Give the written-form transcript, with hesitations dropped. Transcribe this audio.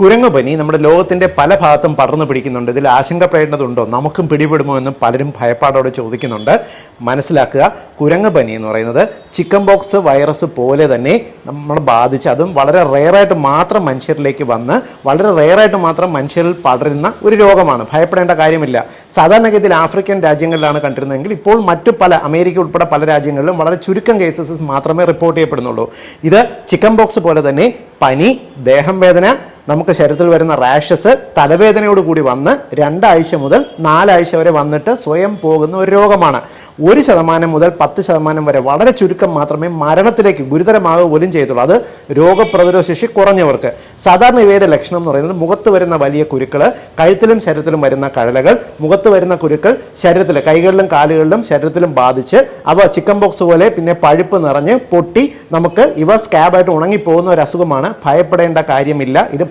കുരങ്ങുപനി നമ്മുടെ ലോകത്തിന്റെ പല ഭാഗത്തും പടർന്നു പിടിക്കുന്നുണ്ട്. ഇതിൽ ആശങ്കപ്പെടേണ്ടതുണ്ടോ, നമുക്കും പിടിപെടുമോ എന്ന് പലരും ഭയപ്പാടോടെ ചോദിക്കുന്നുണ്ട്. മനസ്സിലാക്കുക, കുരങ്ങുപനി എന്ന് പറയുന്നത് ചിക്കൻ ബോക്സ് വൈറസ് പോലെ തന്നെ നമ്മളെ ബാധിച്ച്, അതും വളരെ റെയറായിട്ട് മാത്രം മനുഷ്യരിലേക്ക് വന്ന് വളരെ റെയറായിട്ട് മാത്രം മനുഷ്യരിൽ പടരുന്ന ഒരു രോഗമാണ്. ഭയപ്പെടേണ്ട കാര്യമില്ല. സാധാരണഗതിയിൽ ആഫ്രിക്കൻ രാജ്യങ്ങളിലാണ് കണ്ടിരുന്നതെങ്കിൽ ഇപ്പോൾ മറ്റു പല അമേരിക്ക ഉൾപ്പെടെ പല രാജ്യങ്ങളിലും വളരെ ചുരുക്കം കേസസ് മാത്രമേ റിപ്പോർട്ട് ചെയ്യപ്പെടുന്നുള്ളൂ. ഇത് ചിക്കൻ ബോക്സ് പോലെ തന്നെ പനി, ദേഹം വേദന, നമുക്ക് ശരീരത്തിൽ വരുന്ന റാഷസ്, തലവേദനയോട് കൂടി വന്ന് 2 ആഴ്ച മുതൽ 4 ആഴ്ച വരെ വന്നിട്ട് സ്വയം പോകുന്ന ഒരു രോഗമാണ്. 1% മുതൽ 10% വരെ വളരെ ചുരുക്കം മാത്രമേ മരണത്തിലേക്ക് ഗുരുതരമാവുക പോലും ചെയ്തുള്ളൂ. അത് രോഗപ്രതിരോധ ശേഷി കുറഞ്ഞവർക്ക്. സാധാരണ ഇവയുടെ ലക്ഷണം എന്ന് പറയുന്നത് മുഖത്ത് വരുന്ന വലിയ കുരുക്കൾ, കഴുത്തിലും ശരീരത്തിലും വരുന്ന കഴലകൾ, മുഖത്ത് വരുന്ന കുരുക്കൾ ശരീരത്തിൽ, കൈകളിലും കാലുകളിലും ശരീരത്തിലും ബാധിച്ച് അവ ചിക്കൻ ബോക്സ് പോലെ പിന്നെ പഴുപ്പ് നിറഞ്ഞ് പൊട്ടി നമുക്ക് ഇവ സ്കാബായിട്ട് ഉണങ്ങിപ്പോകുന്ന ഒരു അസുഖമാണ്. ഭയപ്പെടേണ്ട കാര്യമില്ല. ഇത്